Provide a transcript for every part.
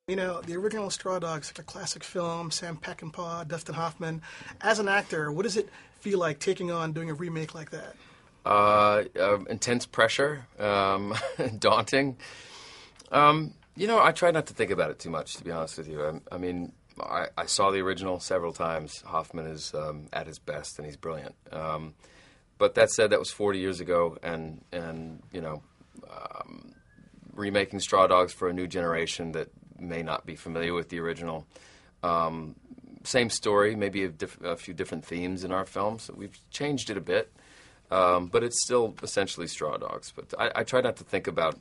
You know, the original Straw Dogs, such a classic film, Sam Peckinpah, Dustin Hoffman. As an actor, what does it feel like taking on doing a remake like that? Intense pressure, daunting. I try not to think about it too much, to be honest with you. I mean, I saw the original several times. Hoffman is at his best, and he's brilliant. But that said, that was 40 years ago, and remaking Straw Dogs for a new generation that may not be familiar with the original. Same story, maybe a few different themes in our film, so we've changed it a bit. But it's still essentially Straw Dogs. But I try not to think about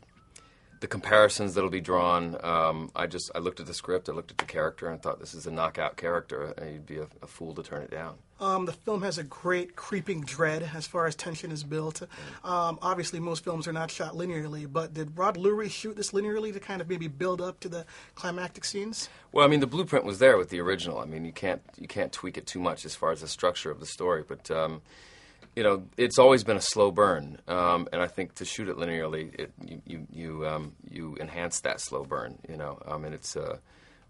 the comparisons that'll be drawn. I looked at the script, I looked at the character, and thought this is a knockout character. And you'd be a fool to turn it down. The film has a great creeping dread as far as tension is built. Obviously, most films are not shot linearly, but did Rod Lurie shoot this linearly to kind of maybe build up to the climactic scenes? Well, I mean, the blueprint was there with the original. I mean, you can't tweak it too much as far as the structure of the story, but it's always been a slow burn, and I think to shoot it linearly, you enhance that slow burn. It's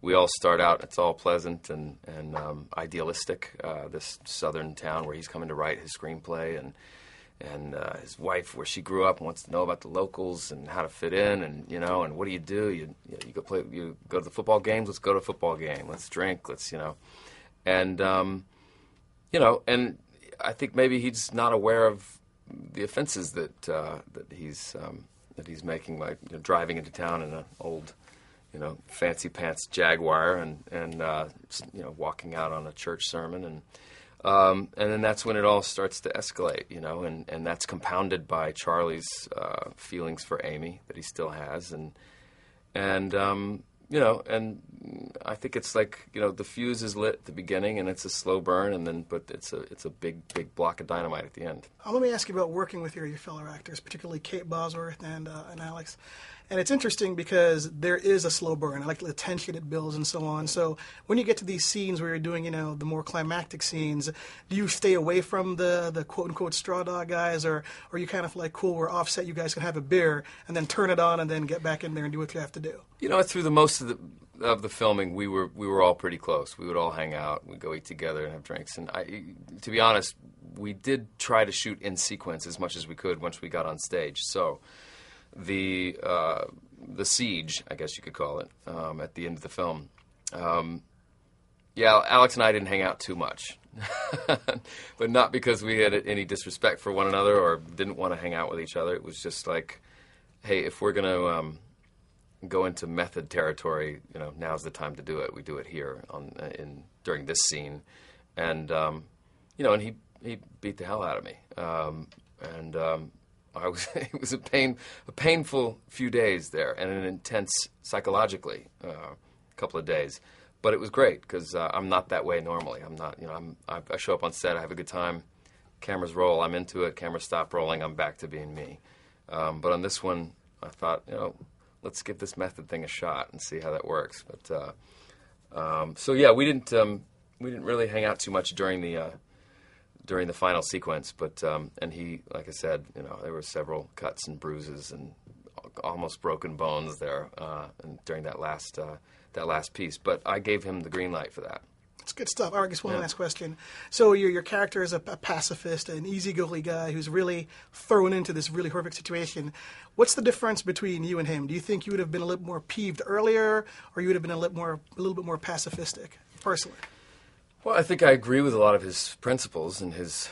we all start out, it's all pleasant and idealistic. This southern town where he's coming to write his screenplay, and his wife, where she grew up, wants to know about the locals and how to fit in, and what do? You go to the football games. Let's go to a football game. Let's drink. And I think maybe he's not aware of the offenses that he's making by driving into town in an old, fancy pants Jaguar and walking out on a church sermon, and then that's when it all starts to escalate, and that's compounded by Charlie's feelings for Amy that he still has, and I think it's like, the fuse is lit at the beginning, and it's a slow burn, but it's a big block of dynamite at the end. Let me ask you about working with your fellow actors, particularly Kate Bosworth and Alex. And it's interesting because there is a slow burn. I like the tension it builds and so on. So when you get to these scenes where you're doing, the more climactic scenes, do you stay away from the quote-unquote straw dog guys, or are you kind of like, cool, we're offset, you guys can have a beer, and then turn it on and then get back in there and do what you have to do? Through the most of the filming, we were all pretty close. We would all hang out, we'd go eat together and have drinks. And to be honest, we did try to shoot in sequence as much as we could once we got on stage. So the siege, I guess you could call it, at the end of the film. Alex and I didn't hang out too much, but not because we had any disrespect for one another or didn't want to hang out with each other. It was just like, hey, if we're going to go into method territory, now's the time to do it. We do it here during this scene, and and he beat the hell out of me, it was a painful few days there, and an intense psychologically couple of days. But it was great because I'm not that way normally. I'm not, I show up on set, I have a good time, cameras roll, I'm into it, cameras stop rolling, I'm back to being me. But on this one, I thought, let's give this method thing a shot and see how that works. But we didn't really hang out too much during the final sequence, but and he, like I said, there were several cuts and bruises and almost broken bones there, and during that last piece. But I gave him the green light for that. It's good stuff. All right, just one last question. So your character is a pacifist, an easy-going guy who's really thrown into this really horrific situation. What's the difference between you and him? Do you think you would have been a little more peeved earlier, or you would have been a little bit more pacifistic, personally? Well, I think I agree with a lot of his principles and his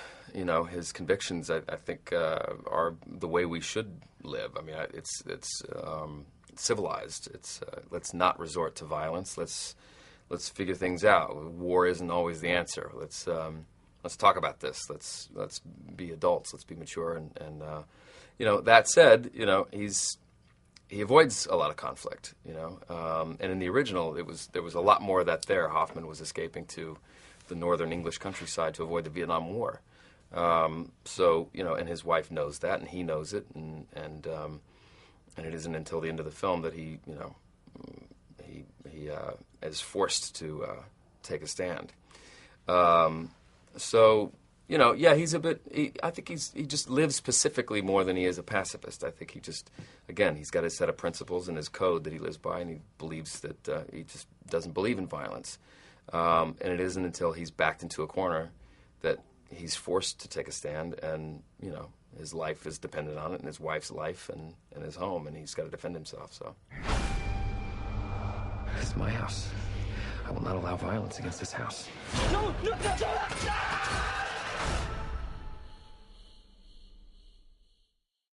convictions. I think are the way we should live. I mean, it's civilized. It's let's not resort to violence. Let's figure things out. War isn't always the answer. Let's talk about this. Let's be adults. Let's be mature. And that said, he avoids a lot of conflict. And in the original, there was a lot more of that there. Hoffman was escaping to the northern English countryside to avoid the Vietnam War. And his wife knows that, and he knows it, and it isn't until the end of the film that he is forced to take a stand. you know, yeah, he's a bit. I think he just lives pacifically more than he is a pacifist. I think he just, again, he's got his set of principles and his code that he lives by, and he believes that he just doesn't believe in violence. And it isn't until he's backed into a corner that he's forced to take a stand, and you know, his life is dependent on it, and his wife's life, and his home, and he's got to defend himself. So, this is my house. I will not allow violence against this house. No, no, no, no, no!